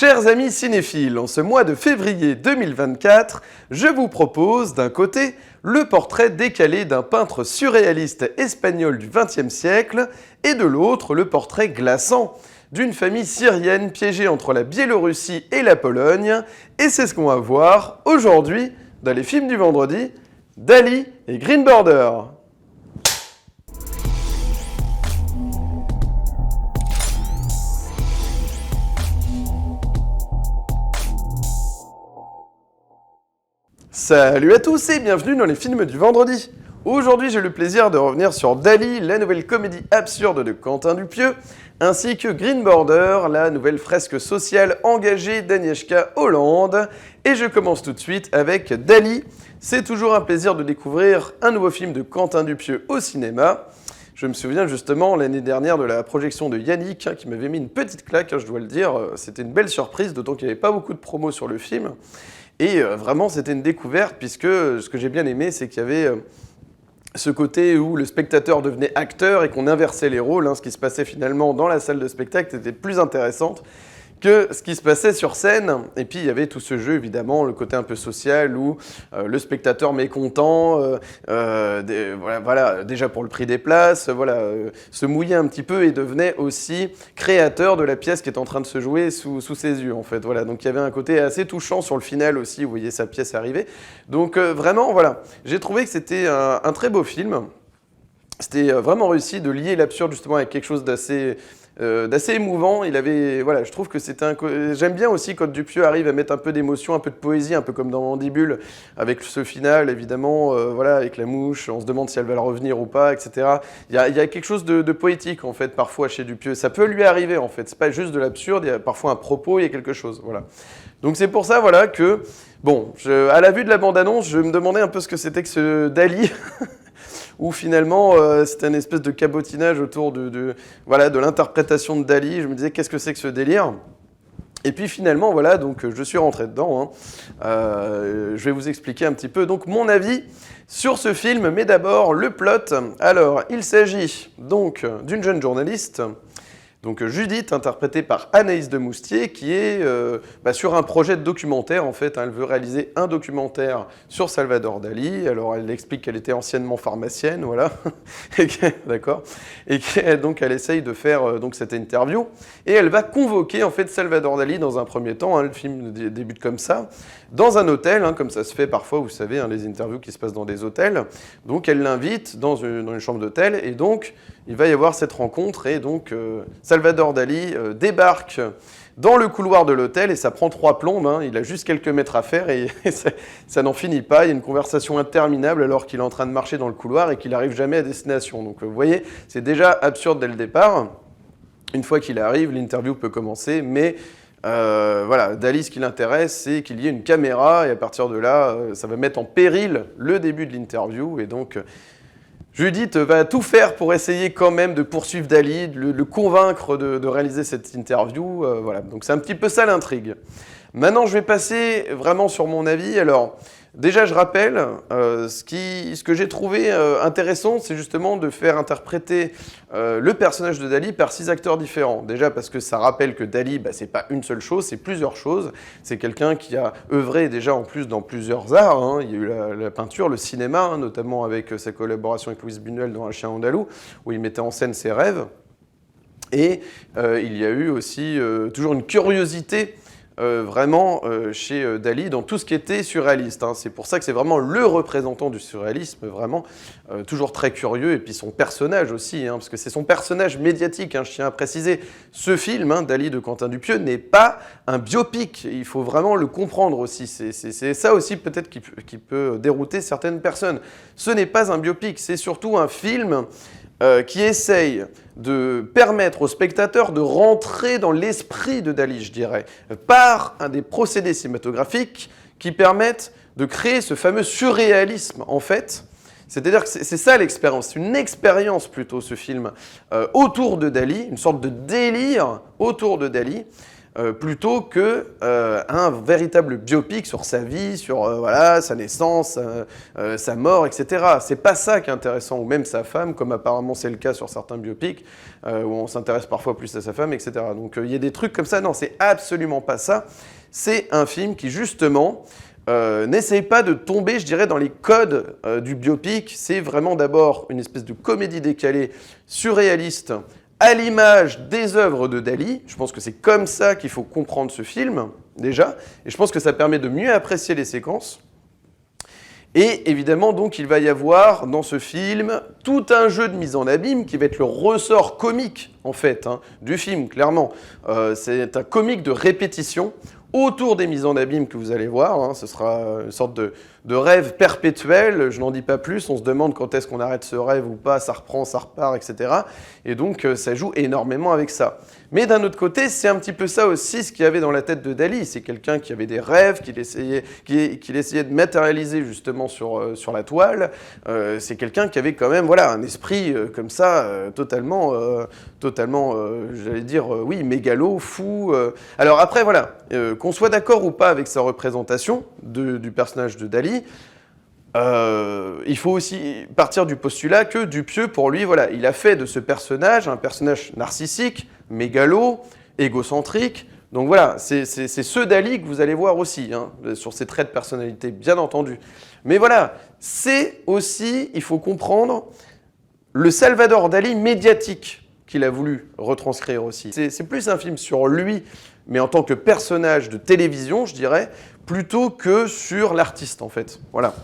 Chers amis cinéphiles, en ce mois de février 2024, je vous propose d'un côté le portrait décalé d'un peintre surréaliste espagnol du XXe siècle et de l'autre le portrait glaçant d'une famille syrienne piégée entre la Biélorussie et la Pologne. Et c'est ce qu'on va voir aujourd'hui dans les films du vendredi, Dali et Green Border. Salut à tous et bienvenue dans les films du vendredi. Aujourd'hui, j'ai le plaisir de revenir sur Dali, la nouvelle comédie absurde de Quentin Dupieux, ainsi que Green Border, la nouvelle fresque sociale engagée d'Agnieszka Holland. Et je commence tout de suite avec Dali. C'est toujours un plaisir de découvrir un nouveau film de Quentin Dupieux au cinéma. Je me souviens justement l'année dernière de la projection de Yannick, qui m'avait mis une petite claque, je dois le dire. C'était une belle surprise, d'autant qu'il n'y avait pas beaucoup de promos sur le film. Et vraiment, c'était une découverte, puisque ce que j'ai bien aimé, c'est qu'il y avait ce côté où le spectateur devenait acteur et qu'on inversait les rôles. Ce qui se passait finalement dans la salle de spectacle était plus intéressante que ce qui se passait sur scène. Et puis il y avait tout ce jeu, évidemment, le côté un peu social où le spectateur mécontent, voilà, déjà pour le prix des places, se mouillait un petit peu et devenait aussi créateur de la pièce qui est en train de se jouer sous ses yeux, en fait. Voilà. Donc il y avait un côté assez touchant sur le final aussi, où vous voyez sa pièce arriver. Donc vraiment, voilà, j'ai trouvé que c'était un très beau film. C'était vraiment réussi de lier l'absurde justement avec quelque chose d'assez émouvant. Je trouve que j'aime bien aussi quand Dupieux arrive à mettre un peu d'émotion, un peu de poésie, un peu comme dans Mandibule, avec ce final, évidemment, avec la mouche, on se demande si elle va revenir ou pas, etc. Il y a quelque chose de poétique, en fait, parfois chez Dupieux. Ça peut lui arriver, en fait. C'est pas juste de l'absurde, il y a parfois un propos, il y a quelque chose, voilà. Donc c'est pour ça, voilà, que, bon, à la vue de la bande-annonce, je me demandais un peu ce que c'était que ce Dali, où finalement c'était une espèce de cabotinage autour de l'interprétation de Dali. Je me disais, qu'est-ce que c'est que ce délire ? Et puis finalement, voilà, donc je suis rentré dedans. Je vais vous expliquer un petit peu donc mon avis sur ce film, mais d'abord le plot. Alors, il s'agit donc d'une jeune journaliste, donc Judith, interprétée par Anaïs de Moustier, qui est sur un projet de documentaire, en fait. Elle veut réaliser un documentaire sur Salvador Dali. Alors, elle explique qu'elle était anciennement pharmacienne, voilà. D'accord. Et donc, elle essaye de faire donc cette interview. Et elle va convoquer, en fait, Salvador Dali dans un premier temps. Le film débute comme ça, dans un hôtel, comme ça se fait parfois, vous savez, les interviews qui se passent dans des hôtels. Donc, elle l'invite dans une chambre d'hôtel. Et donc, il va y avoir cette rencontre. Et donc, Salvador Dali débarque dans le couloir de l'hôtel et ça prend 3 plombes. Il a juste quelques mètres à faire et ça n'en finit pas. Il y a une conversation interminable alors qu'il est en train de marcher dans le couloir et qu'il n'arrive jamais à destination. Donc vous voyez, c'est déjà absurde dès le départ. Une fois qu'il arrive, l'interview peut commencer, mais Dali, ce qui l'intéresse, c'est qu'il y ait une caméra et à partir de là, ça va mettre en péril le début de l'interview et donc Judith va tout faire pour essayer quand même de poursuivre Dali, de le convaincre de réaliser cette interview. Donc c'est un petit peu ça l'intrigue. Maintenant, je vais passer vraiment sur mon avis. Alors, déjà, je rappelle, ce que j'ai trouvé intéressant, c'est justement de faire interpréter le personnage de Dali par 6 acteurs différents. Déjà parce que ça rappelle que Dali, c'est pas une seule chose, c'est plusieurs choses. C'est quelqu'un qui a œuvré déjà en plus dans plusieurs arts. Il y a eu la peinture, le cinéma, notamment avec sa collaboration avec Luis Buñuel dans Un chien andalou, où il mettait en scène ses rêves. Et il y a eu aussi toujours une curiosité chez Dali dans tout ce qui était surréaliste. C'est pour ça que c'est vraiment le représentant du surréalisme, vraiment toujours très curieux, et puis son personnage aussi, parce que c'est son personnage médiatique, je tiens à préciser. Ce film, Dali de Quentin Dupieux, n'est pas un biopic, il faut vraiment le comprendre aussi. C'est ça aussi peut-être qui peut dérouter certaines personnes. Ce n'est pas un biopic, c'est surtout un film qui essaye de permettre aux spectateurs de rentrer dans l'esprit de Dali, je dirais, par un des procédés cinématographiques qui permettent de créer ce fameux surréalisme, en fait. C'est-à-dire que c'est ça l'expérience, c'est une expérience plutôt, ce film, autour de Dali, une sorte de délire autour de Dali, plutôt que un véritable biopic sur sa vie, sur voilà, sa naissance, sa mort, etc. C'est pas ça qui est intéressant, ou même sa femme, comme apparemment c'est le cas sur certains biopics, où on s'intéresse parfois plus à sa femme, etc. Donc il y a des trucs comme ça, non, c'est absolument pas ça. C'est un film qui justement n'essaye pas de tomber, je dirais, dans les codes du biopic. C'est vraiment d'abord une espèce de comédie décalée, surréaliste, à l'image des œuvres de Dali. Je pense que c'est comme ça qu'il faut comprendre ce film, déjà. Et je pense que ça permet de mieux apprécier les séquences. Et évidemment, donc, il va y avoir dans ce film tout un jeu de mise en abîme qui va être le ressort comique, en fait, du film, clairement. C'est un comique de répétition autour des mises en abîme que vous allez voir. Ce sera une sorte de rêve perpétuel, je n'en dis pas plus, on se demande quand est-ce qu'on arrête ce rêve ou pas, ça reprend, ça repart, etc. Et donc ça joue énormément avec ça. Mais d'un autre côté, c'est un petit peu ça aussi ce qu'il y avait dans la tête de Dali. C'est quelqu'un qui avait des rêves, qu'il essayait de matérialiser justement sur la toile. C'est quelqu'un qui avait quand même voilà, un esprit comme ça, totalement, j'allais dire, oui, mégalo, fou. Alors après, voilà, qu'on soit d'accord ou pas avec sa représentation du personnage de Dali, il faut aussi partir du postulat que Dupieux, pour lui, voilà, il a fait de ce personnage un personnage narcissique, mégalo, égocentrique. Donc voilà, c'est ce Dali que vous allez voir aussi, sur ses traits de personnalité, bien entendu. Mais voilà, c'est aussi, il faut comprendre, le Salvador Dali médiatique qu'il a voulu retranscrire aussi. C'est plus un film sur lui, mais en tant que personnage de télévision, je dirais, plutôt que sur l'artiste, en fait. Voilà.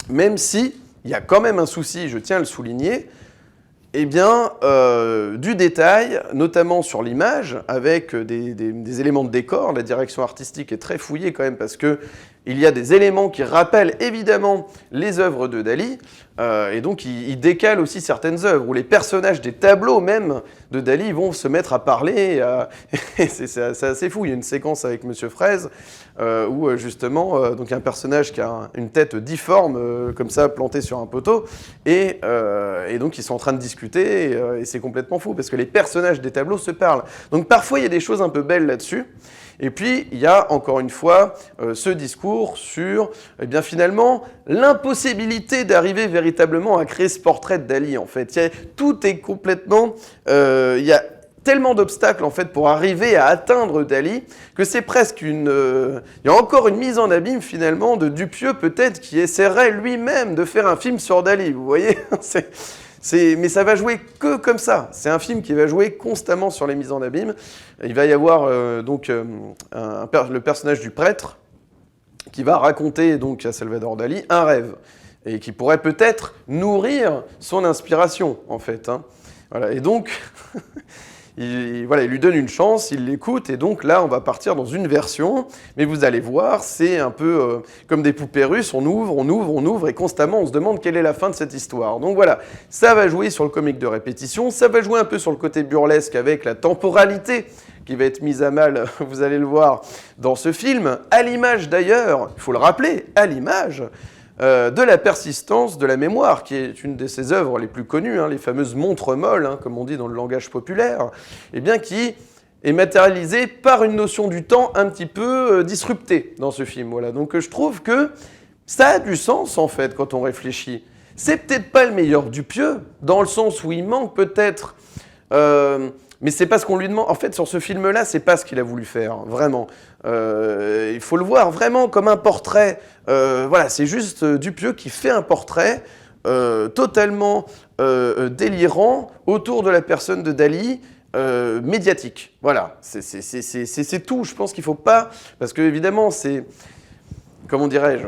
Même si il y a quand même un souci, je tiens à le souligner, eh bien, du détail, notamment sur l'image, avec des éléments de décor. La direction artistique est très fouillée quand même parce que il y a des éléments qui rappellent évidemment les œuvres de Dali, et donc il décale aussi certaines œuvres, où les personnages des tableaux même de Dali vont se mettre à parler, et c'est assez fou. Il y a une séquence avec Monsieur Fraise, où justement, donc un personnage qui a une tête difforme, comme ça, plantée sur un poteau, et donc ils sont en train de discuter, et c'est complètement fou, parce que les personnages des tableaux se parlent. Donc parfois il y a des choses un peu belles là-dessus. Et puis, il y a encore une fois ce discours sur, eh bien, finalement, l'impossibilité d'arriver véritablement à créer ce portrait de Dali, en fait. Tout est complètement... il y a tellement d'obstacles, en fait, pour arriver à atteindre Dali, que c'est presque une... il y a encore une mise en abîme, finalement, de Dupieux, peut-être, qui essaierait lui-même de faire un film sur Dali, vous voyez. Mais ça va jouer que comme ça. C'est un film qui va jouer constamment sur les mises en abîme. Il va y avoir le personnage du prêtre qui va raconter donc à Salvador Dali un rêve et qui pourrait peut-être nourrir son inspiration en fait. Voilà. Et donc il lui donne une chance, il l'écoute, et donc là, on va partir dans une version, mais vous allez voir, c'est un peu comme des poupées russes, on ouvre, et constamment, on se demande quelle est la fin de cette histoire. Donc voilà, ça va jouer sur le comique de répétition, ça va jouer un peu sur le côté burlesque avec la temporalité qui va être mise à mal, vous allez le voir, dans ce film, à l'image d'ailleurs, il faut le rappeler, à l'image de la persistance de la mémoire, qui est une de ses œuvres les plus connues, les fameuses montres molles, comme on dit dans le langage populaire, et bien qui est matérialisée par une notion du temps un petit peu disruptée dans ce film. Voilà. Donc je trouve que ça a du sens en fait quand on réfléchit. C'est peut-être pas le meilleur Dupieux, dans le sens où il manque peut-être... mais c'est pas ce qu'on lui demande. En fait, sur ce film-là, c'est pas ce qu'il a voulu faire, vraiment. Il faut le voir vraiment comme un portrait. Voilà, c'est juste Dupieux qui fait un portrait totalement délirant autour de la personne de Dali, médiatique. Voilà, c'est tout. Je pense qu'il faut pas... Parce que, évidemment, c'est... Comment dirais-je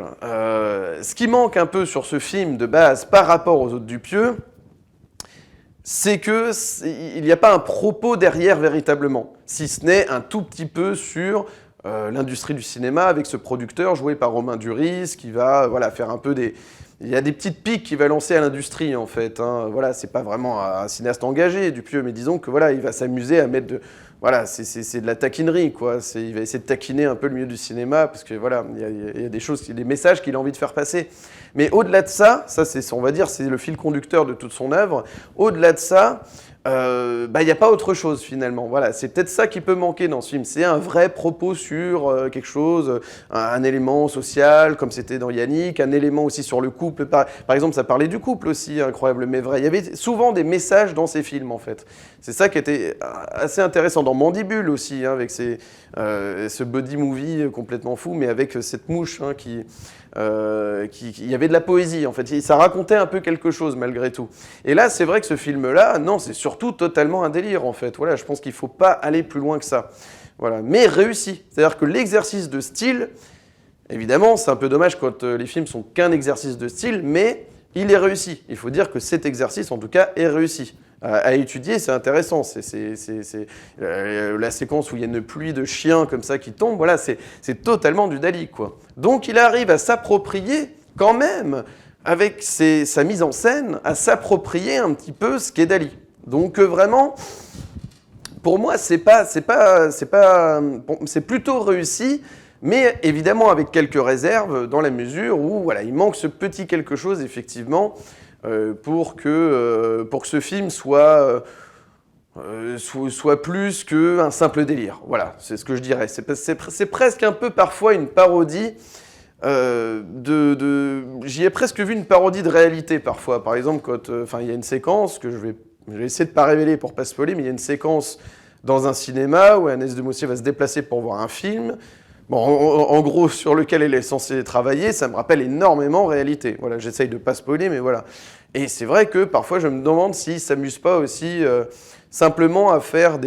ce qui manque un peu sur ce film de base par rapport aux autres Dupieux, c'est qu'il n'y a pas un propos derrière véritablement, si ce n'est un tout petit peu sur l'industrie du cinéma avec ce producteur joué par Romain Duris qui va faire un peu des... Il y a des petites piques qu'il va lancer à l'industrie en fait. Voilà, c'est pas vraiment un cinéaste engagé, Dupieux, mais disons que voilà, il va s'amuser à mettre de... Voilà, c'est de la taquinerie, quoi. Il va essayer de taquiner un peu le milieu du cinéma, parce que voilà, il y a des choses, des messages qu'il a envie de faire passer. Mais au-delà de ça, on va dire, c'est le fil conducteur de toute son œuvre. Au-delà de ça, il n'y a pas autre chose finalement. Voilà, c'est peut-être ça qui peut manquer dans ce film. C'est un vrai propos sur quelque chose, un élément social, comme c'était dans Yannick, un élément aussi sur le couple. Par exemple, ça parlait du couple aussi, incroyable mais vrai. Il y avait souvent des messages dans ces films en fait. C'est ça qui était assez intéressant dans Mandibule aussi, hein, avec ce body movie complètement fou, mais avec cette mouche hein, il y avait de la poésie en fait. Ça racontait un peu quelque chose malgré tout. Et là, c'est vrai que ce film-là, non, c'est surtout totalement un délire en fait. Voilà, je pense qu'il ne faut pas aller plus loin que ça. Voilà, mais réussi. C'est-à-dire que l'exercice de style, évidemment, c'est un peu dommage quand les films sont qu'un exercice de style, mais il est réussi. Il faut dire que cet exercice, en tout cas, est réussi. À étudier, c'est intéressant. La séquence où il y a une pluie de chiens comme ça qui tombe, voilà, c'est totalement du Dali, quoi. Donc il arrive à s'approprier quand même, avec sa mise en scène, à s'approprier un petit peu ce qu'est Dali. Donc vraiment, pour moi, c'est plutôt réussi, mais évidemment avec quelques réserves dans la mesure où voilà, il manque ce petit quelque chose effectivement pour que ce film soit plus qu'un simple délire. Voilà, c'est ce que je dirais. C'est presque un peu parfois une parodie. J'y ai presque vu une parodie de réalité parfois. Par exemple, quand il y a une séquence que je vais essayer de ne pas révéler pour ne pas spoiler, mais il y a une séquence dans un cinéma où Agnès de Mossier va se déplacer pour voir un film. Bon, en gros, sur lequel elle est censée travailler, ça me rappelle énormément réalité. Voilà, j'essaye de ne pas spoiler, mais voilà. Et c'est vrai que parfois, je me demande s'ils ne s'amusent pas aussi simplement à faire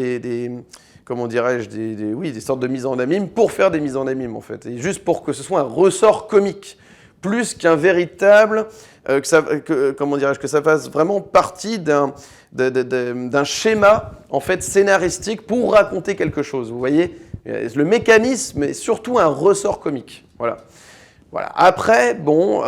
comment dirais-je, des sortes de mises en abîme pour faire des mises en abîme, en fait. Et juste pour que ce soit un ressort comique, plus qu'un véritable, que ça fasse vraiment partie d'un schéma, en fait, scénaristique pour raconter quelque chose, vous voyez ? Le mécanisme est surtout un ressort comique. Voilà. Après, bon,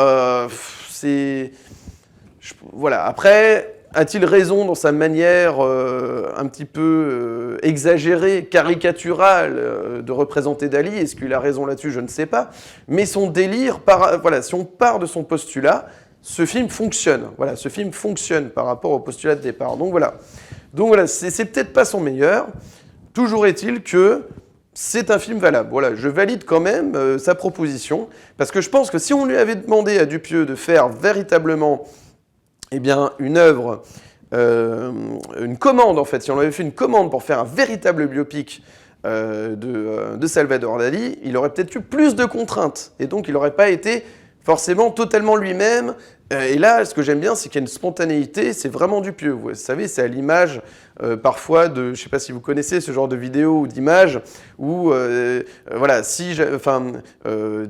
voilà. Après, a-t-il raison dans sa manière un petit peu exagérée, caricaturale de représenter Dali? Est-ce qu'il a raison là-dessus? Je ne sais pas. Mais son délire, voilà, si on part de son postulat, ce film fonctionne. Voilà, ce film fonctionne par rapport au postulat de départ. Donc voilà, c'est peut-être pas son meilleur. Toujours est-il que c'est un film valable. Voilà, je valide quand même sa proposition, parce que je pense que si on lui avait demandé à Dupieux de faire véritablement une œuvre, une commande en fait, si on avait fait une commande pour faire un véritable biopic de Salvador Dali, il aurait peut-être eu plus de contraintes, et donc il n'aurait pas été forcément totalement lui-même. Et là, ce que j'aime bien, c'est qu'il y a une spontanéité, c'est vraiment Dupieux. Vous savez, c'est à l'image parfois de, je ne sais pas si vous connaissez ce genre de vidéos ou d'images, où, voilà,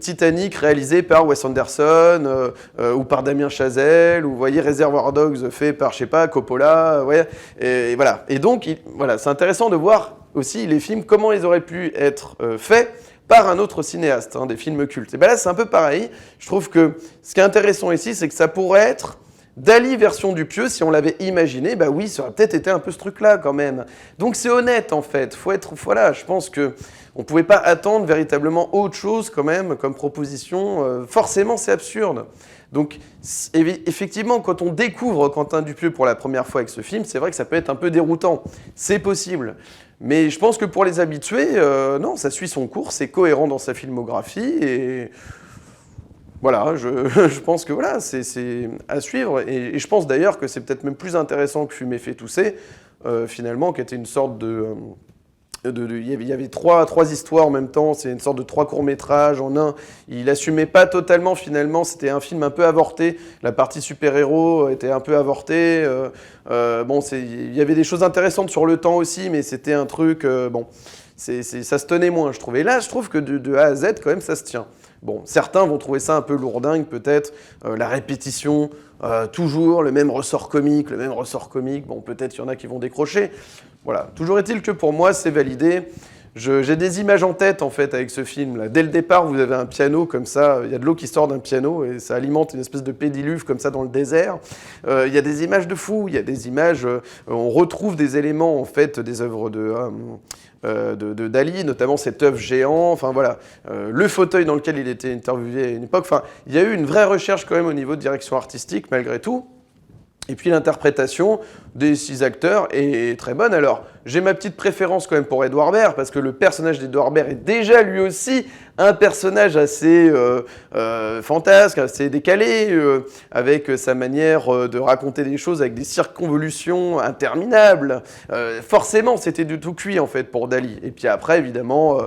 Titanic réalisé par Wes Anderson, ou par Damien Chazelle, ou vous voyez, Reservoir Dogs fait par, je sais pas, Coppola, ouais, et voilà. Et donc, voilà, c'est intéressant de voir aussi les films, comment ils auraient pu être faits par un autre cinéaste, hein, des films cultes. Et bien là, c'est un peu pareil. Je trouve que ce qui est intéressant ici, c'est que ça pourrait être Dali version Dupieux, si on l'avait imaginé, bah oui, ça aurait peut-être été un peu ce truc-là quand même. Donc c'est honnête en fait. Voilà, je pense que on pouvait pas attendre véritablement autre chose quand même comme proposition. Forcément, c'est absurde. Donc effectivement, quand on découvre Quentin Dupieux pour la première fois avec ce film, c'est vrai que ça peut être un peu déroutant. C'est possible. Mais je pense que pour les habitués, non, ça suit son cours, c'est cohérent dans sa filmographie et voilà, je pense que voilà, c'est à suivre. Et je pense d'ailleurs que c'est peut-être même plus intéressant que Fumer fait tousser, finalement, qui était une sorte il y avait trois histoires en même temps, c'est une sorte de 3 courts-métrages en un. Il assumait pas totalement finalement, c'était un film un peu avorté. La partie super-héros était un peu avortée. Il y avait des choses intéressantes sur le temps aussi, mais c'était un truc, ça se tenait moins, je trouvais. Et là, je trouve que de A à Z, quand même, ça se tient. Bon, certains vont trouver ça un peu lourdingue, peut-être, la répétition, toujours le même ressort comique, bon, peut-être il y en a qui vont décrocher. Voilà, toujours est-il que pour moi, c'est validé. J'ai des images en tête, en fait, avec ce film-là. Dès le départ, vous avez un piano comme ça, il y a de l'eau qui sort d'un piano, et ça alimente une espèce de pédiluve comme ça dans le désert. Il y a des images de fou, il y a des images... on retrouve des éléments, en fait, des œuvres de Dali, notamment cette œuvre géant, enfin voilà, le fauteuil dans lequel il était interviewé à une époque. Enfin, il y a eu une vraie recherche quand même au niveau de direction artistique, malgré tout. Et puis l'interprétation des 6 acteurs est très bonne. Alors, j'ai ma petite préférence quand même pour Edouard Baird, parce que le personnage d'Edouard Baird est déjà lui aussi un personnage assez fantasque, assez décalé, avec sa manière de raconter des choses avec des circonvolutions interminables. Forcément, c'était du tout cuit en fait pour Dali. Et puis après, évidemment...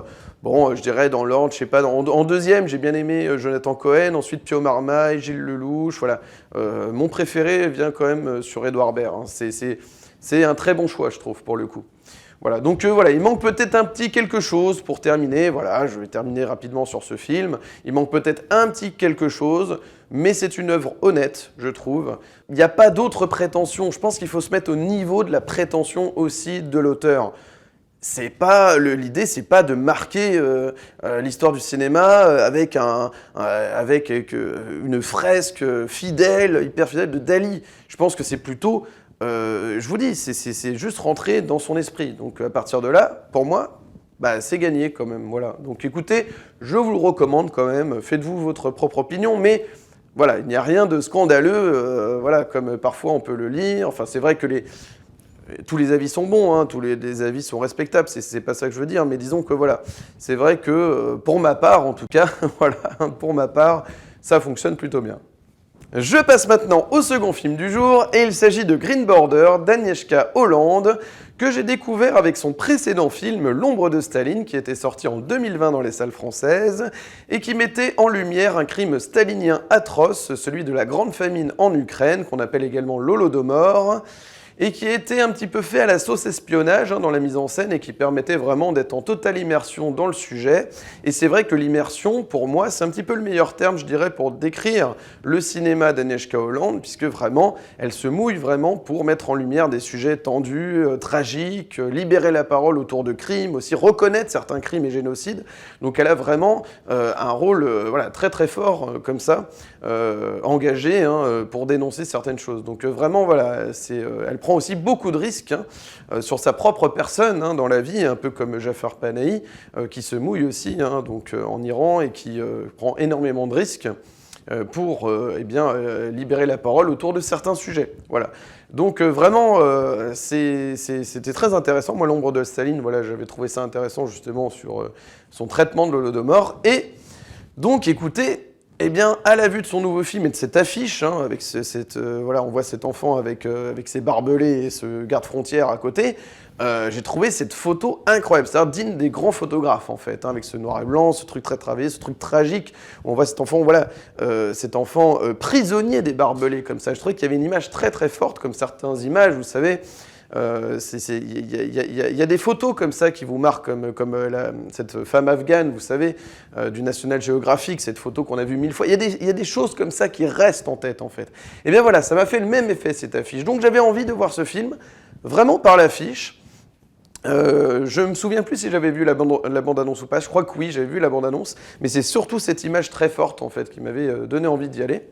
bon, je dirais dans l'ordre, je sais pas, en deuxième, j'ai bien aimé Jonathan Cohen, ensuite Pio Marmaille, Gilles Lelouch, voilà. Mon préféré vient quand même sur Edouard Baird, hein. C'est un très bon choix, je trouve, pour le coup. Voilà, donc voilà, il manque peut-être un petit quelque chose pour terminer, voilà, je vais terminer rapidement sur ce film. Il manque peut-être un petit quelque chose, mais c'est une œuvre honnête, je trouve. Il n'y a pas d'autres prétentions, je pense qu'il faut se mettre au niveau de la prétention aussi de l'auteur. C'est pas l'idée, c'est pas de marquer l'histoire du cinéma avec une fresque fidèle, hyper fidèle de Dali. Je pense que c'est plutôt, je vous dis, c'est juste rentrer dans son esprit. Donc à partir de là, pour moi, bah, c'est gagné quand même. Voilà. Donc écoutez, je vous le recommande quand même. Faites-vous votre propre opinion, mais voilà, il n'y a rien de scandaleux, voilà, comme parfois on peut le lire. Enfin, c'est vrai que tous les avis sont bons, hein, les avis sont respectables, c'est pas ça que je veux dire, mais disons que voilà, c'est vrai que pour ma part en tout cas, voilà, pour ma part, ça fonctionne plutôt bien. Je passe maintenant au second film du jour, et il s'agit de Green Border d'Agnieszka Holland, que j'ai découvert avec son précédent film L'ombre de Staline, qui était sorti en 2020 dans les salles françaises, et qui mettait en lumière un crime stalinien atroce, celui de la grande famine en Ukraine, qu'on appelle également l'Holodomor, et qui était un petit peu fait à la sauce espionnage dans la mise en scène et qui permettait vraiment d'être en totale immersion dans le sujet. Et c'est vrai que l'immersion, pour moi, c'est un petit peu le meilleur terme, je dirais, pour décrire le cinéma d'Agnieszka Holland, puisque vraiment, elle se mouille vraiment pour mettre en lumière des sujets tendus, tragiques, libérer la parole autour de crimes, aussi reconnaître certains crimes et génocides. Donc elle a vraiment un rôle voilà, très très fort comme ça, engagé pour dénoncer certaines choses. Donc vraiment, voilà, elle prend aussi beaucoup de risques sur sa propre personne dans la vie, un peu comme Jafar Panahi, qui se mouille aussi donc, en Iran et qui prend énormément de risques pour libérer la parole autour de certains sujets. Voilà. Donc vraiment, c'était très intéressant. Moi, L'ombre de Staline, voilà, j'avais trouvé ça intéressant justement sur son traitement de l'Holodomor. Et donc, écoutez, eh bien, à la vue de son nouveau film et de cette affiche, avec voilà, on voit cet enfant avec ses barbelés et ce garde-frontière à côté, j'ai trouvé cette photo incroyable, c'est-à-dire digne des grands photographes en fait, avec ce noir et blanc, ce truc très travaillé, ce truc tragique, où on voit cet enfant, voilà, prisonnier des barbelés comme ça. Je trouvais qu'il y avait une image très très forte, comme certaines images, vous savez. Il y a des photos comme ça qui vous marquent, comme cette femme afghane, vous savez, du National Geographic, cette photo qu'on a vue 1000 fois. Il y a des choses comme ça qui restent en tête, en fait. Et bien voilà, ça m'a fait le même effet, cette affiche. Donc j'avais envie de voir ce film, vraiment par l'affiche. Je me souviens plus si j'avais vu la bande-annonce ou pas. Je crois que oui, j'avais vu la bande-annonce. Mais c'est surtout cette image très forte, en fait, qui m'avait donné envie d'y aller.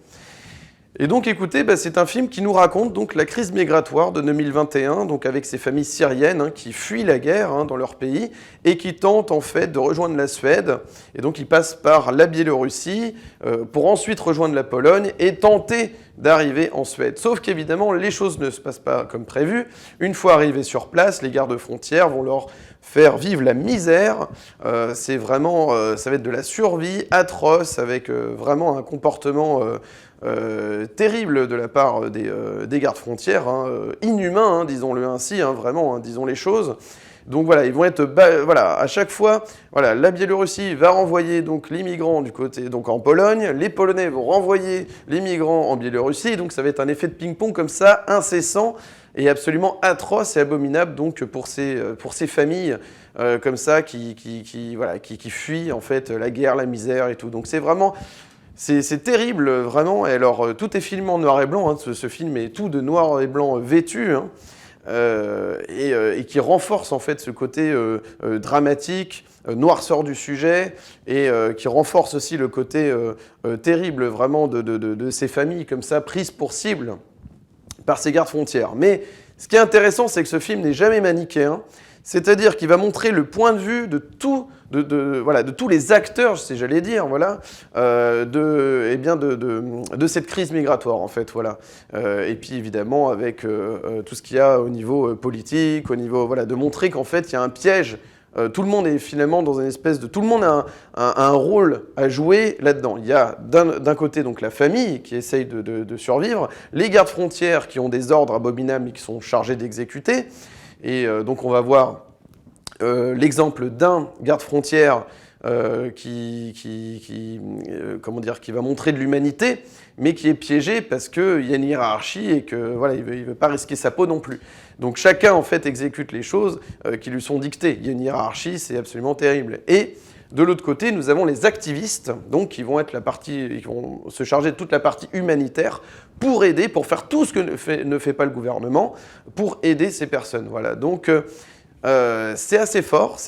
Et donc écoutez, c'est un film qui nous raconte donc la crise migratoire de 2021, donc avec ces familles syriennes qui fuient la guerre dans leur pays et qui tentent en fait de rejoindre la Suède. Et donc ils passent par la Biélorussie pour ensuite rejoindre la Pologne et tenter d'arriver en Suède. Sauf qu'évidemment, les choses ne se passent pas comme prévu. Une fois arrivés sur place, les gardes-frontières vont leur faire vivre la misère. C'est vraiment, ça va être de la survie atroce avec vraiment un comportement terrible de la part des gardes-frontières, inhumain, disons-le ainsi, vraiment, disons les choses. Donc voilà, ils vont être, voilà, à chaque fois, voilà, la Biélorussie va renvoyer donc les migrants du côté, donc en Pologne, les Polonais vont renvoyer les migrants en Biélorussie, donc ça va être un effet de ping-pong comme ça, incessant et absolument atroce et abominable donc pour ces familles comme ça qui fuient en fait la guerre, la misère et tout. Donc c'est vraiment c'est terrible, vraiment. Et alors, tout est filmé en noir et blanc. Ce film est tout de noir et blanc vêtu. Et qui renforce en fait ce côté dramatique, noirceur du sujet, et qui renforce aussi le côté terrible vraiment de ces familles comme ça, prises pour cible par ces gardes-frontières. Mais ce qui est intéressant, c'est que ce film n'est jamais manichéen. C'est-à-dire qu'il va montrer le point de vue de voilà, de tous les acteurs, si j'allais dire, voilà, de cette crise migratoire, en fait, voilà. Et puis, évidemment, avec tout ce qu'il y a au niveau politique, au niveau, voilà, de montrer qu'en fait, il y a un piège. Tout le monde est finalement dans une espèce de... Tout le monde a un rôle à jouer là-dedans. Il y a d'un côté donc la famille qui essaye de survivre, les gardes frontières qui ont des ordres abominables et qui sont chargés d'exécuter. Et donc on va voir l'exemple d'un garde frontière comment dire, qui va montrer de l'humanité, mais qui est piégé parce qu'il y a une hiérarchie et que voilà, il veut pas risquer sa peau non plus. Donc chacun en fait exécute les choses qui lui sont dictées. Il y a une hiérarchie, c'est absolument terrible. Et de l'autre côté, nous avons les activistes, donc qui vont se charger de toute la partie humanitaire pour aider, pour faire tout ce que ne fait pas le gouvernement, pour aider ces personnes. Voilà. Donc c'est assez fort.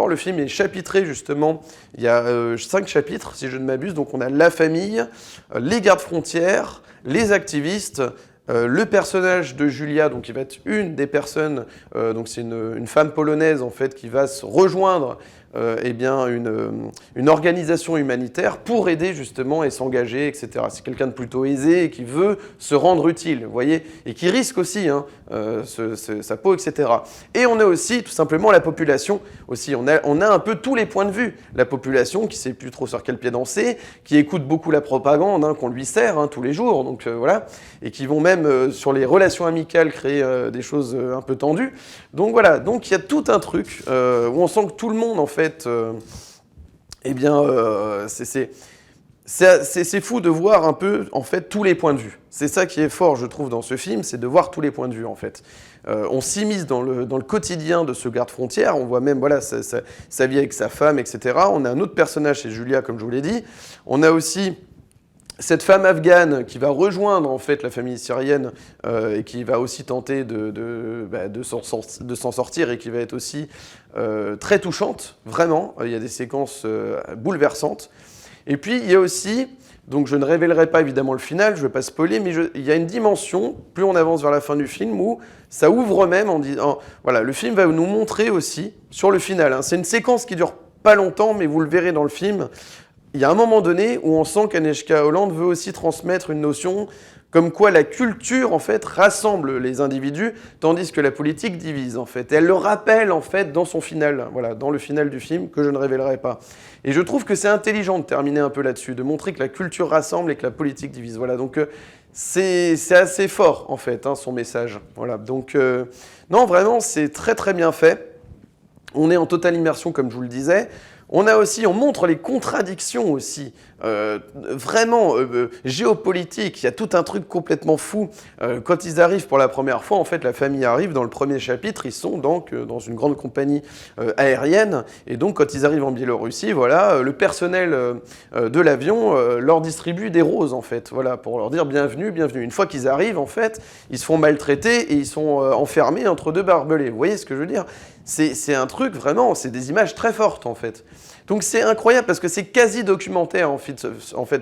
Le film est chapitré, justement. Il y a 5 chapitres, si je ne m'abuse. Donc on a la famille, les gardes frontières, les activistes, le personnage de Julia, donc qui va être une des personnes, donc c'est une femme polonaise en fait qui va se rejoindre une organisation humanitaire pour aider justement et s'engager, etc. C'est quelqu'un de plutôt aisé et qui veut se rendre utile, vous voyez, et qui risque aussi sa peau, etc. Et on a aussi tout simplement la population aussi. On a un peu tous les points de vue. La population qui ne sait plus trop sur quel pied danser, qui écoute beaucoup la propagande qu'on lui sert tous les jours, donc voilà, et qui vont même sur les relations amicales créer des choses un peu tendues. Donc voilà, donc il y a tout un truc où on sent que tout le monde en fait c'est fou de voir un peu, en fait, tous les points de vue. C'est ça qui est fort, je trouve, dans ce film, c'est de voir tous les points de vue, en fait. On s'immisce dans le quotidien de ce garde-frontière, on voit même, voilà, sa vie avec sa femme, etc. On a un autre personnage, c'est Julia, comme je vous l'ai dit. On a aussi cette femme afghane qui va rejoindre, en fait, la famille syrienne et qui va aussi tenter de s'en sortir et qui va être aussi très touchante, vraiment. Il y a des séquences bouleversantes. Et puis, il y a aussi, donc je ne révélerai pas évidemment le final, je ne vais pas spoiler, mais il y a une dimension, plus on avance vers la fin du film, où ça ouvre même en disant... Voilà, le film va nous montrer aussi, sur le final, c'est une séquence qui dure pas longtemps, mais vous le verrez dans le film, il y a un moment donné où on sent qu'Agnieszka Holland veut aussi transmettre une notion comme quoi la culture, en fait, rassemble les individus, tandis que la politique divise, en fait. Et elle le rappelle, en fait, dans son final, voilà, dans le final du film, que je ne révélerai pas. Et je trouve que c'est intelligent de terminer un peu là-dessus, de montrer que la culture rassemble et que la politique divise. Voilà, donc c'est assez fort, en fait, son message. Voilà, donc, non, vraiment, c'est très, très bien fait. On est en totale immersion, comme je vous le disais. On montre les contradictions aussi, vraiment géopolitiques. Il y a tout un truc complètement fou. Quand ils arrivent pour la première fois, en fait, la famille arrive dans le premier chapitre. Ils sont donc dans une grande compagnie aérienne. Et donc, quand ils arrivent en Biélorussie, voilà, le personnel de l'avion leur distribue des roses, en fait, voilà, pour leur dire bienvenue, bienvenue. Une fois qu'ils arrivent, en fait, ils se font maltraiter et ils sont enfermés entre deux barbelés. Vous voyez ce que je veux dire ? C'est un truc vraiment, c'est des images très fortes en fait. Donc c'est incroyable parce que c'est quasi documentaire en fait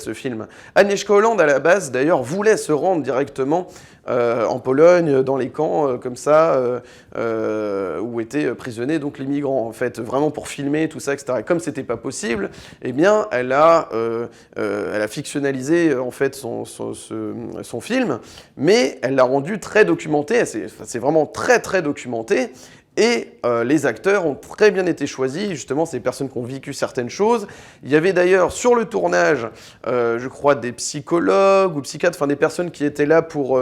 ce film. Agnieszka Holland à la base d'ailleurs voulait se rendre directement en Pologne, dans les camps comme ça, où étaient prisonniers donc les migrants en fait, vraiment pour filmer tout ça, etc. Et comme c'était pas possible, eh bien elle a fictionnalisé en fait son film, mais elle l'a rendu très documenté. C'est vraiment très très documenté. Et les acteurs ont très bien été choisis, justement, c'est des personnes qui ont vécu certaines choses. Il y avait d'ailleurs sur le tournage, je crois, des psychologues ou psychiatres, enfin des personnes qui étaient là pour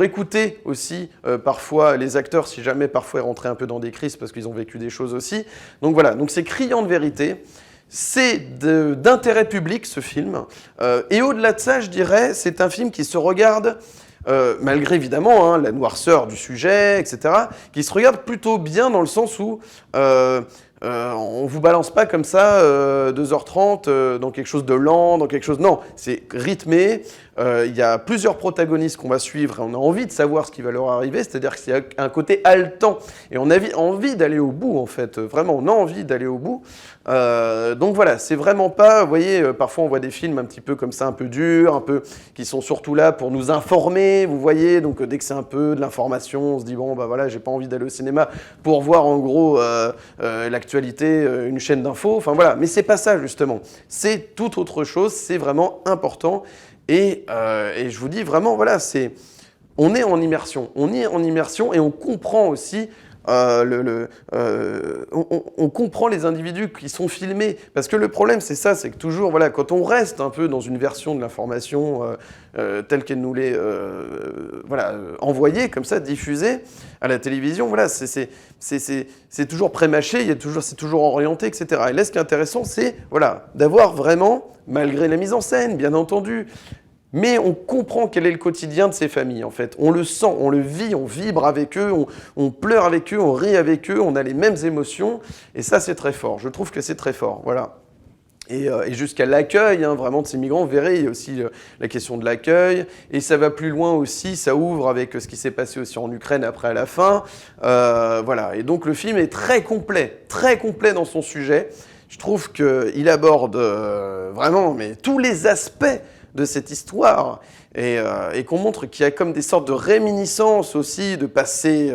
écouter aussi parfois les acteurs, si jamais parfois ils rentraient un peu dans des crises parce qu'ils ont vécu des choses aussi. Donc voilà, donc c'est criant de vérité. C'est d'intérêt public ce film. Et au-delà de ça, je dirais, c'est un film qui se regarde... malgré évidemment la noirceur du sujet, etc., qui se regarde plutôt bien dans le sens où on vous balance pas comme ça 2h30 dans quelque chose de lent, dans quelque chose... Non, c'est rythmé. Il y a plusieurs protagonistes qu'on va suivre et on a envie de savoir ce qui va leur arriver, c'est-à-dire qu'il y a un côté haletant et on a envie d'aller au bout en fait, vraiment on a envie d'aller au bout. Donc voilà, c'est vraiment pas, vous voyez, parfois on voit des films un petit peu comme ça, un peu durs, un peu, qui sont surtout là pour nous informer, vous voyez, donc dès que c'est un peu de l'information, on se dit bon bah voilà, j'ai pas envie d'aller au cinéma pour voir en gros l'actualité, une chaîne d'infos, enfin voilà, mais c'est pas ça justement, c'est tout autre chose, c'est vraiment important. Et je vous dis vraiment, voilà, on est en immersion. On est en immersion et on comprend aussi, on comprend les individus qui sont filmés. Parce que le problème, c'est ça, c'est que toujours, voilà, quand on reste un peu dans une version de l'information telle qu'elle nous l'est envoyée, comme ça, diffusée à la télévision, voilà, c'est toujours prémâché, c'est toujours orienté, etc. Et là, ce qui est intéressant, c'est voilà, d'avoir vraiment, malgré la mise en scène, bien entendu, mais on comprend quel est le quotidien de ces familles, en fait. On le sent, on le vit, on vibre avec eux, on pleure avec eux, on rit avec eux, on a les mêmes émotions, et ça, c'est très fort. Je trouve que c'est très fort, voilà. Et jusqu'à l'accueil, hein, vraiment, de ces migrants, vous verrez, il y a aussi la question de l'accueil, et ça va plus loin aussi, ça ouvre avec ce qui s'est passé aussi en Ukraine après à la fin. Voilà, et donc le film est très complet dans son sujet. Je trouve qu'il aborde vraiment mais tous les aspects de cette histoire et qu'on montre qu'il y a comme des sortes de réminiscences aussi de passé,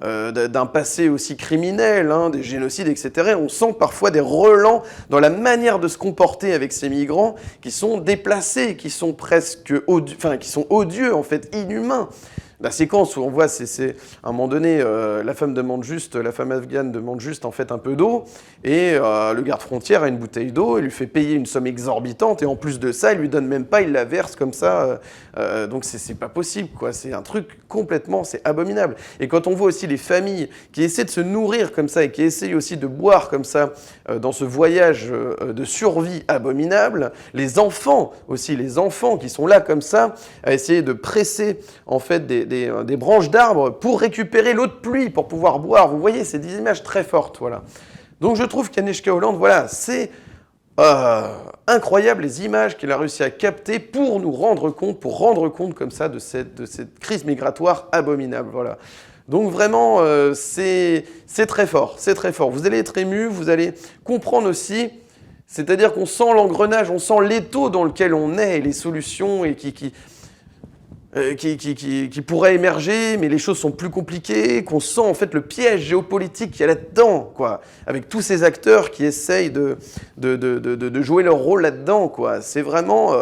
d'un passé aussi criminel, hein, des génocides, etc. On sent parfois des relents dans la manière de se comporter avec ces migrants qui sont déplacés, qui sont presque qui sont odieux, en fait, inhumains. La séquence où on voit, c'est à un moment donné, la femme afghane demande juste en fait un peu d'eau, et le garde-frontière a une bouteille d'eau, il lui fait payer une somme exorbitante, et en plus de ça, il lui donne même pas, il la verse comme ça, donc c'est pas possible, quoi. C'est un truc complètement, c'est abominable. Et quand on voit aussi les familles qui essaient de se nourrir comme ça, et qui essayent aussi de boire comme ça, dans ce voyage de survie abominable, les enfants aussi, les enfants qui sont là comme ça, à essayer de presser en fait des branches d'arbres pour récupérer l'eau de pluie, pour pouvoir boire. Vous voyez, c'est des images très fortes, voilà. Donc je trouve qu'Agnieszka Holland, voilà, c'est incroyable les images qu'il a réussi à capter pour nous rendre compte comme ça de cette crise migratoire abominable, voilà. Donc vraiment, c'est très fort, c'est très fort. Vous allez être ému, vous allez comprendre aussi, c'est-à-dire qu'on sent l'engrenage, on sent l'étau dans lequel on est et les solutions et qui pourraient émerger, mais les choses sont plus compliquées, qu'on sent en fait le piège géopolitique qu'il y a là-dedans, quoi, avec tous ces acteurs qui essayent de jouer leur rôle là-dedans, quoi. C'est vraiment...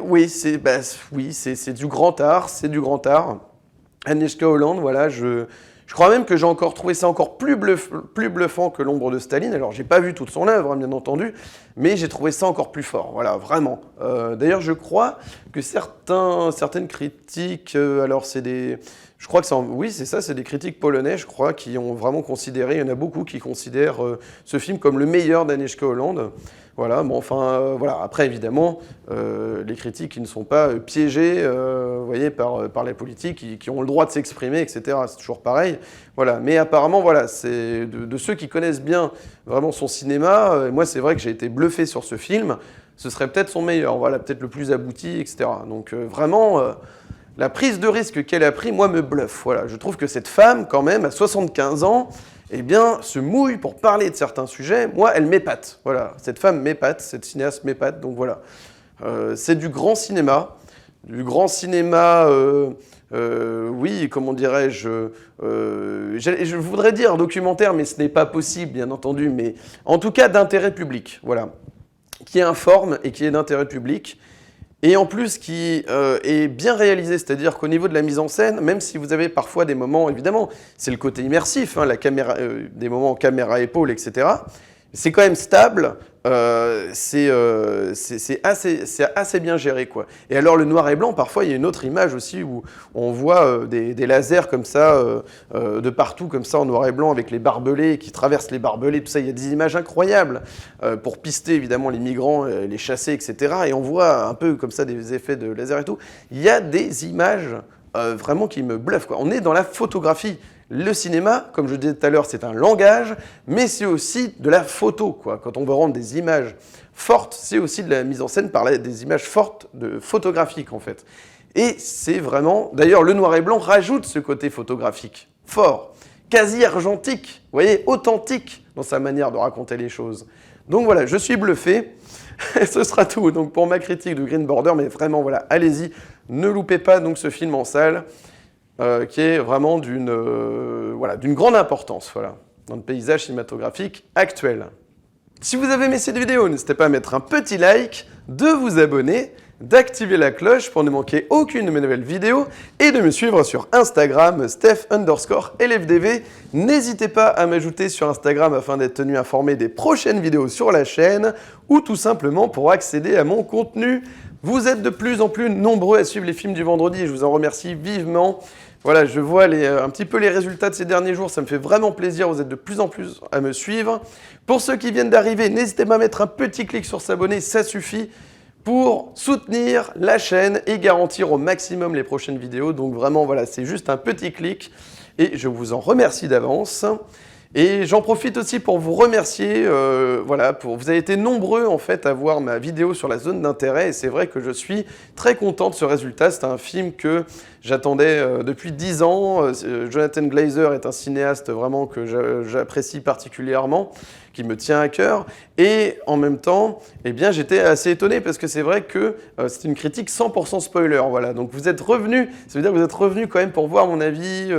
oui, c'est du grand art, c'est du grand art. Agnieszka Holland, voilà, je crois même que j'ai encore trouvé ça encore plus bluffant que L'ombre de Staline. Alors, j'ai pas vu toute son œuvre, hein, bien entendu, mais j'ai trouvé ça encore plus fort, voilà, vraiment. D'ailleurs, je crois que certaines critiques, alors c'est des... Je crois que oui, c'est ça, c'est des critiques polonais, je crois, qui ont vraiment considéré, il y en a beaucoup qui considèrent ce film comme le meilleur d'Agnieszka Holland. Voilà, bon, enfin, voilà. Après, évidemment, les critiques qui ne sont pas piégés, vous voyez, par les politiques, qui ont le droit de s'exprimer, etc. C'est toujours pareil. Voilà. Mais apparemment, voilà, c'est de ceux qui connaissent bien vraiment son cinéma. Moi, c'est vrai que j'ai été bluffé sur ce film. Ce serait peut-être son meilleur, voilà, peut-être le plus abouti, etc. Donc, vraiment, la prise de risque qu'elle a pris, moi, me bluffe. Voilà. Je trouve que cette femme, quand même, à 75 ans, eh bien, se mouille pour parler de certains sujets. Moi, elle m'épate. Voilà, cette femme m'épate, cette cinéaste m'épate. Donc voilà, c'est du grand cinéma. Du grand cinéma, oui, comment dirais-je, je voudrais dire documentaire, mais ce n'est pas possible, bien entendu. Mais en tout cas, d'intérêt public, voilà. Qui informe et qui est d'intérêt public. Et en plus, qui est bien réalisé, c'est-à-dire qu'au niveau de la mise en scène, même si vous avez parfois des moments, évidemment, c'est le côté immersif, hein, la caméra, des moments caméra-épaule, etc., c'est quand même stable, c'est assez bien géré, quoi. Et alors, le noir et blanc, parfois, il y a une autre image aussi où on voit des lasers comme ça, de partout, comme ça, en noir et blanc, avec les barbelés qui traversent les barbelés, tout ça. Il y a des images incroyables pour pister, évidemment, les migrants, les chasser, etc. Et on voit un peu comme ça des effets de laser et tout. Il y a des images vraiment qui me bluffent, quoi. On est dans la photographie. Le cinéma, comme je disais tout à l'heure, c'est un langage, mais c'est aussi de la photo, quoi. Quand on veut rendre des images fortes, c'est aussi de la mise en scène par des images fortes, photographiques en fait. Et c'est vraiment... D'ailleurs, le noir et blanc rajoute ce côté photographique, fort, quasi argentique, vous voyez, authentique dans sa manière de raconter les choses. Donc voilà, je suis bluffé. Et ce sera tout donc pour ma critique de Green Border, mais vraiment, voilà, allez-y, ne loupez pas donc ce film en salle, qui est vraiment d'une grande importance, voilà, dans le paysage cinématographique actuel. Si vous avez aimé cette vidéo, n'hésitez pas à mettre un petit like, de vous abonner, d'activer la cloche pour ne manquer aucune de mes nouvelles vidéos et de me suivre sur Instagram, Steph_LFDV. N'hésitez pas à m'ajouter sur Instagram afin d'être tenu informé des prochaines vidéos sur la chaîne ou tout simplement pour accéder à mon contenu. Vous êtes de plus en plus nombreux à suivre les films du vendredi et je vous en remercie vivement. Voilà, je vois un petit peu les résultats de ces derniers jours, ça me fait vraiment plaisir, vous êtes de plus en plus à me suivre. Pour ceux qui viennent d'arriver, n'hésitez pas à mettre un petit clic sur s'abonner, ça suffit pour soutenir la chaîne et garantir au maximum les prochaines vidéos. Donc vraiment, voilà, c'est juste un petit clic et je vous en remercie d'avance. Et j'en profite aussi pour vous remercier, vous avez été nombreux en fait à voir ma vidéo sur la zone d'intérêt et c'est vrai que je suis très content de ce résultat. C'est un film que j'attendais depuis 10 ans. Jonathan Glazer est un cinéaste vraiment que j'apprécie particulièrement, qui me tient à cœur. Et en même temps, eh bien, j'étais assez étonné parce que c'est vrai que c'est une critique 100% spoiler. Voilà. Donc vous êtes revenus, ça veut dire que vous êtes revenus quand même pour voir mon avis.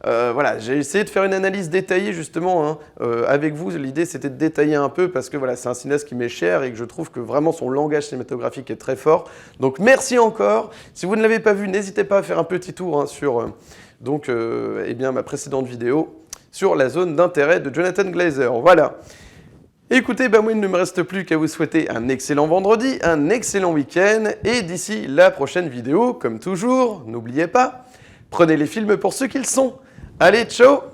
Voilà, j'ai essayé de faire une analyse détaillée justement avec vous. L'idée c'était de détailler un peu parce que voilà, c'est un cinéaste qui m'est cher et que je trouve que vraiment son langage cinématographique est très fort. Donc merci encore. Si vous ne l'avez pas vu, n'hésitez pas à faire un petit tour sur ma précédente vidéo sur la zone d'intérêt de Jonathan Glazer. Voilà. Écoutez, moi il ne me reste plus qu'à vous souhaiter un excellent vendredi, un excellent week-end, et d'ici la prochaine vidéo, comme toujours, n'oubliez pas, prenez les films pour ce qu'ils sont. Allez, ciao!